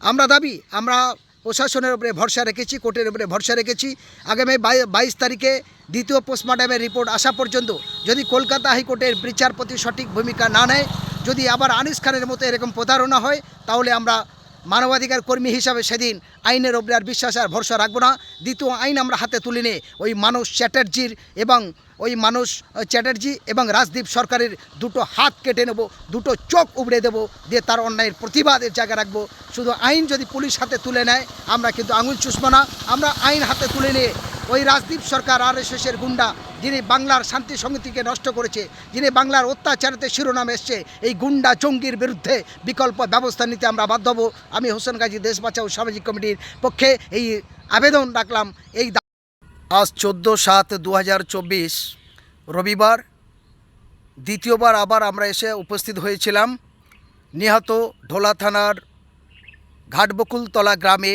আমরা দাবি আমরা প্রশাসনের উপরে ভরসা রেখেছি, কোর্টের উপরে ভরসা রেখেছি। আগামী 22 তারিখে দ্বিতীয় পোস্টমর্টমের রিপোর্ট আসা পর্যন্ত যদি কলকাতা হাইকোর্টের বিচারপতি সঠিক ভূমিকা না নেয়, যদি আবার আনিস খানের মতো এরকম প্রতারণা হয়, তাহলে আমরা মানবাধিকার কর্মী হিসাবে সেদিন আইনের উপরে আর বিশ্বাস আর ভরসা রাখবো না। দ্বিতীয় আইন আমরা হাতে তুলে নিয়ে ওই মানুষ চ্যাটার্জি এবং রাজদীপ সরকারের দুটো হাত কেটে নেব, দুটো চোখ উবড়ে দেবো, দিয়ে তার অন্যায়ের প্রতিবাদের জায়গা রাখবো। শুধু আইন যদি পুলিশ হাতে তুলে নেয়, আমরা কিন্তু আঙুল চুষবো না। আমরা আইন হাতে তুলে নিয়ে ওই রাজদীপ সরকার RSSের গুন্ডা, যিনি বাংলার শান্তি সংহতিকে নষ্ট করেছে, যিনি বাংলার অত্যাচারেতে শিরোনাম এসছে, এই গুন্ডা জঙ্গির বিরুদ্ধে বিকল্প ব্যবস্থা নিতে আমরা বাধ্য হব। আমি হোসেন গাজী দেশ বাঁচাও সামাজিক কমিটির পক্ষে এই আবেদন রাখলাম। আজ 14/7/2024 রবিবার দ্বিতীয়বার আবার আমরা এসে উপস্থিত হয়েছিলাম নিহত ঢোলা থানার ঘাটবকুলতলা গ্রামে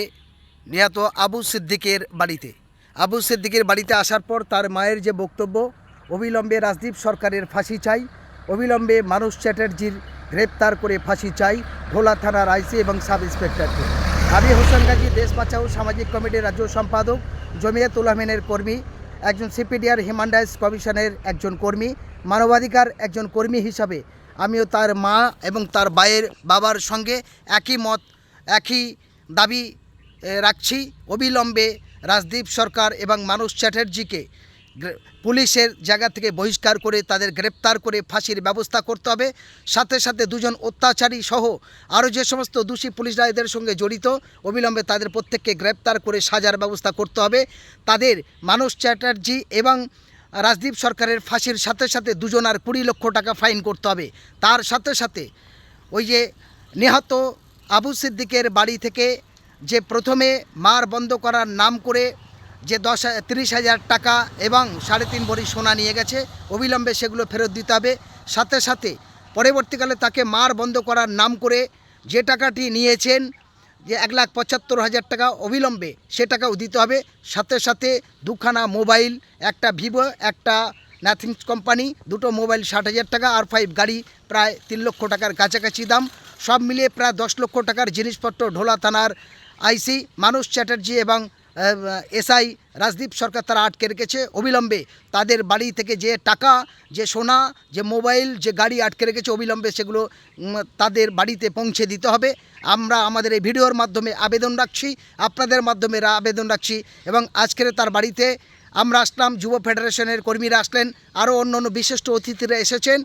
নিহত আবু সিদ্দিকের বাড়িতে। আবু সিদ্দিকের বাড়িতে আসার পর তার মায়ের যে বক্তব্য, অবিলম্বে রাজদীপ সরকারের ফাঁসি চাই, অবিলম্বে মানুষ চ্যাটার্জির গ্রেপ্তার করে ফাঁসি চাই ঢোলা থানার আইসি এবং সাব ইন্সপেক্টরকে। আমি হোসেন গাজী দেশ বাঁচাও সামাজিক কমিটির রাজ্য সম্পাদক, জমিয়ত উলামায়ের কর্মী, একজন CPDR হিউম্যান রাইটস কমিশনের একজন কর্মী, মানবাধিকার একজন কর্মী হিসাবে আমিও তার মা এবং তার বাবার সঙ্গে একই মত, একই দাবি রাখছি। অবিলম্বে রাজদীপ সরকার এবং মানুষ চ্যাটার্জিকে পুলিশের জায়গা থেকে বহিষ্কার করে তাদের গ্রেপ্তার করে ফাঁসির ব্যবস্থা করতে হবে। সাথে সাথে দুজন অত্যাচারী সহ আরও যে সমস্ত দোষী পুলিশরা এদের সঙ্গে জড়িত, অবিলম্বে তাদের প্রত্যেককে গ্রেপ্তার করে সাজার ব্যবস্থা করতে হবে। তাদের মানুষ চ্যাটার্জি এবং রাজদীপ সরকারের ফাঁসির সাথে সাথে দুজনার 20 লক্ষ টাকা ফাইন করতে হবে। তার সাথে সাথে ওই যে নিহত আবু সিদ্দিকের বাড়ি থেকে যে প্রথমে মার বন্ধ করার নাম করে যে 30,000 টাকা এবং 3.5 ভরি সোনা নিয়ে গেছে, অবিলম্বে সেগুলো ফেরত দিতে হবে। সাথে সাথে পরবর্তীকালে তাকে মার বন্ধ করার নাম করে যে টাকাটি নিয়েছেন, যে 1,75,000 টাকা, অবিলম্বে সে টাকাও দিতে হবে। সাথে সাথে দুখানা মোবাইল, একটা ভিভো, একটা নাথিংস কোম্পানি, দুটো মোবাইল 60,000 টাকা, R5 গাড়ি প্রায় 3 লক্ষ টাকার কাছাকাছি দাম, সব মিলিয়ে প্রায় 10 লক্ষ টাকার জিনিসপত্র ঢোলা থানার আইসি মানুষ চ্যাটার্জি এবং SI রাজদীপ সরকার তারা আটকে রেখেছে। অবিলম্বে তাদের বাড়ি থেকে যে টাকা, যে সোনা, যে মোবাইল, যে গাড়ি আটকে রেখেছে, অবিলম্বে সেগুলো তাদের বাড়িতে পৌঁছে দিতে হবে। আমরা আমাদের এই ভিডিওর মাধ্যমে আবেদন রাখছি, আপনাদের মাধ্যমে আবেদন রাখছি। এবং আজকের তার বাড়িতে আমরা আসলাম, যুব ফেডারেশনের কর্মীরা আসলেন, আরও অন্য বিশিষ্ট অতিথিরা এসেছেন।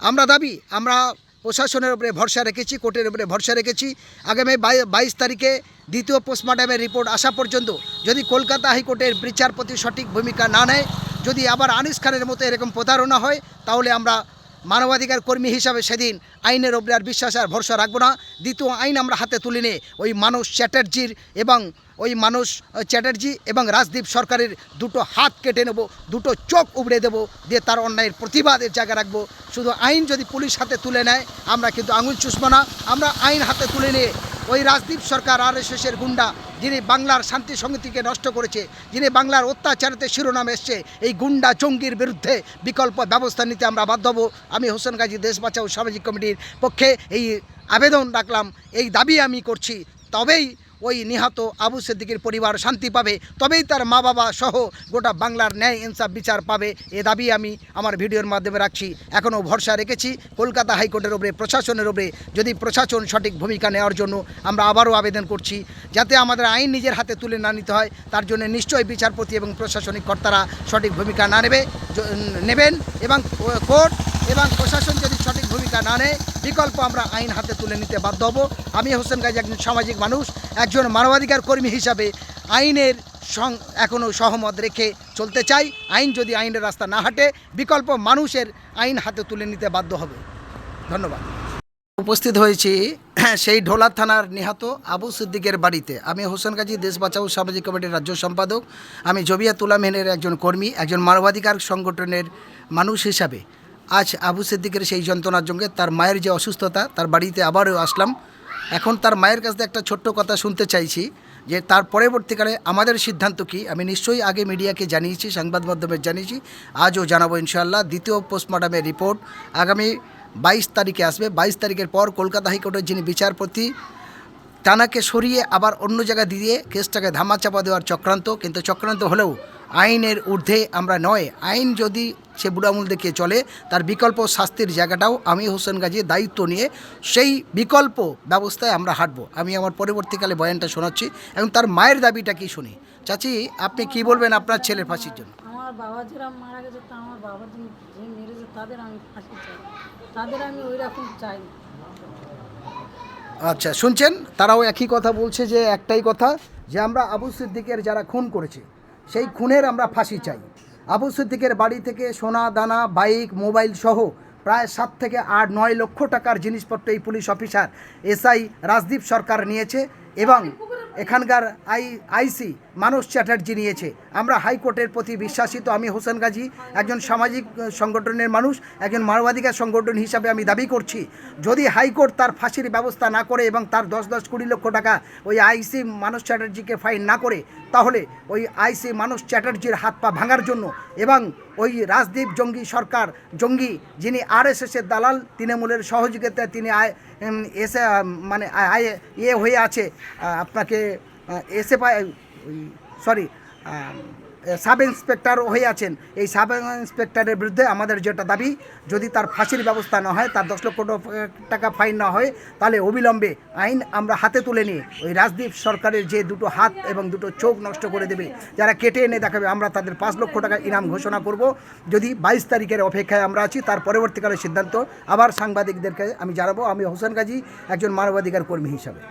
আমরা দাবি আমরা প্রশাসনের উপরে ভরসা রেখেছি, কোর্টের উপরে ভরসা রেখেছি। আগামী 22 তারিখে দ্বিতীয় পোস্টমর্টমের রিপোর্ট আসা পর্যন্ত যদি কলকাতা হাইকোর্টের বিচারপতি সঠিক ভূমিকা না নেয়, যদি আবার আনিস খানের মতো এরকম প্রতারণা হয়, তাহলে আমরা মানবাধিকার কর্মী হিসাবে সেদিন আইনের উপরে আর বিশ্বাস আর ভরসা রাখবো না। দ্বিতীয় আইন আমরা হাতে তুলে নিয়ে ওই মানুষ চ্যাটার্জি এবং রাজদীপ সরকারের দুটো হাত কেটে নেব, দুটো চোখ উবড়ে দেবো, দিয়ে তার অন্যায়ের প্রতিবাদের জায়গা রাখবো। শুধু আইন যদি পুলিশ হাতে তুলে নেয়, আমরা কিন্তু আঙুল চুষবো না। আমরা আইন হাতে তুলে নিয়ে ওই রাজদীপ সরকার RSSের গুন্ডা, যিনি বাংলার শান্তি সংহতিকে নষ্ট করেছে, যিনি বাংলার অত্যাচারেতে শিরোনাম এসছে, এই গুন্ডা জঙ্গির বিরুদ্ধে বিকল্প ব্যবস্থা নিতে আমরা বাধ্য হব। আমি হোসেন গাজী দেশ বাঁচাও সামাজিক কমিটির পক্ষে এই আবেদন রাখলাম, এই দাবি আমি করছি। তবেই ওই নিহত আবু সিদ্দিকের পরিবার শান্তি পাবে, তবেই তার মা বাবা সহ গোটা বাংলার ন্যায় ইনসাফ বিচার পাবে। এ দাবি আমি আমার ভিডিওর মাধ্যমে রাখছি। এখনও ভরসা রেখেছি কলকাতা হাইকোর্টের উপরে, প্রশাসনের উপরে। যদি প্রশাসন সঠিক ভূমিকা নেওয়ার জন্য আমরা আবারও আবেদন করছি, যাতে আমাদের আইন নিজের হাতে তুলে না নিতে হয়, তার জন্য নিশ্চয়ই বিচারপতি এবং প্রশাসনিক কর্তারা সঠিক ভূমিকা নেবেন এবং কোর্ট এবং প্রশাসন যদি সঠিক ভূমিকা না নেয়, বিকল্প আমরা আইন হাতে তুলে নিতে বাধ্য হব। আমি হোসেন গাজী একজন সামাজিক মানুষ, একজন মানবাধিকার কর্মী হিসাবে আইনের এখনও সহমত রেখে চলতে চাই। আইন যদি আইনের রাস্তা না হাঁটে, বিকল্প মানুষের আইন হাতে তুলে নিতে বাধ্য হবে। ধন্যবাদ। উপস্থিত হয়েছি সেই ঢোলা থানার নিহত আবু সিদ্দিকের বাড়িতে। আমি হোসেন গাজী দেশ বাঁচাও সামাজিক কমিটির রাজ্য সম্পাদক, আমি জমিয়ত উলামায়ের একজন কর্মী, একজন মানবাধিকার সংগঠনের মানুষ হিসাবে আজ আবু সিদ্দিকের সেই যন্ত্রণার সঙ্গে তার মায়ের যে অসুস্থতা, তার বাড়িতে আবারও আসলাম। এখন তার মায়ের কাছ থেকে একটা ছোট্ট কথা শুনতে চাইছি, যে তার পরবর্তীকালে আমাদের সিদ্ধান্ত কী। আমি নিশ্চয়ই আগে মিডিয়াকে জানিয়েছি, সংবাদ মাধ্যমে জানিয়েছি, আজও জানাবো ইনশাআল্লাহ। দ্বিতীয় পোস্টমর্টমের রিপোর্ট আগামী 22 তারিখে আসবে। 22 তারিখের পর কলকাতা হাইকোর্টের যিনি বিচারপতি টানাকে সরিয়ে আবার অন্য জায়গায় দিয়ে কেসটাকে ধামাচাপা দেওয়ার চক্রান্ত, কিন্তু চক্রান্ত হলেও আইনের ঊর্ধ্বে আমরা নয়। আইন যদি সে বুড়ামূল দেখিয়ে চলে, তার বিকল্প শাস্তির জায়গাটাও আমি হোসেন গাজী দায়িত্ব নিয়ে সেই বিকল্প ব্যবস্থায় আমরা হাঁটবো। আমি আমার পরবর্তীকালে বয়ানটা শোনাচ্ছি এবং তার মায়ের দাবিটা কি শুনি। চাচি, আপনি কি বলবেন আপনার ছেলের ফাঁসির জন্য? আমার বাবা যারা মারা গেছে, তা আমার বাবা যে মেরেছে তাদের আমি ফাঁসি চাই, তাদের আমি ওই রকম চাই। আচ্ছা, শুনছেন, তারাও একই কথা বলছে, যে একটাই কথা, যে আমরা আবু সিদ্দিকের যারা খুন করেছে সেই খুনের আমরা ফাঁসি চাই। আবু সিদ্দিকের বাড়ি থেকে সোনা দানা, বাইক, মোবাইল সহ প্রায় 7 থেকে 9 লক্ষ টাকার জিনিসপত্র এই পুলিশ অফিসার এসআই রাজদীপ সরকার নিয়েছে এবং এখানকার আইসি মানস চ্যাটার্জি নিয়েছে। আমরা হাইকোর্টের প্রতি বিশ্বাসিত। আমি হোসেন গাজী একজন সামাজিক সংগঠনের মানুষ, একজন মানবাধিকার সংগঠন হিসাবে আমি দাবি করছি, যদি হাইকোর্ট তার ফাঁসির ব্যবস্থা না করে এবং তার 10-20 লক্ষ টাকা ওই আইসি মানস চ্যাটার্জিকে ফাইন না করে, তাহলে ওই আইসি মানস চ্যাটার্জির হাত পা ভাঙার জন্য এবং ওই রাজদীপ জঙ্গি যিনি আরএসএসের দালাল, তৃণমূলের সহযোগিতায় তিনি হয়ে আছে, আপনাকে সাব ইন্সপেক্টর হয়ে আছেন। এই সাব ইন্সপেক্টরের বিরুদ্ধে আমাদের যেটা দাবি, যদি তার ফাঁসির ব্যবস্থা না হয়, তার 10 লক্ষ টাকা ফাইন না হয়, তাহলে অবিলম্বে আইন আমরা হাতে তুলে নিয়ে ওই রাজদীপ সরকারের যে 2 হাত এবং 2 চোখ নষ্ট করে দেবে, যারা কেটে এনে দেখাবে, আমরা তাদের 5 লক্ষ টাকা ইনাম ঘোষণা করব। যদি 22 তারিখের অপেক্ষায় আমরা আছি, তার পরবর্তীকালে সিদ্ধান্ত আবার সাংবাদিকদেরকে আমি জানাবো। আমি হোসেন গাজী একজন মানবাধিকার কর্মী হিসাবে।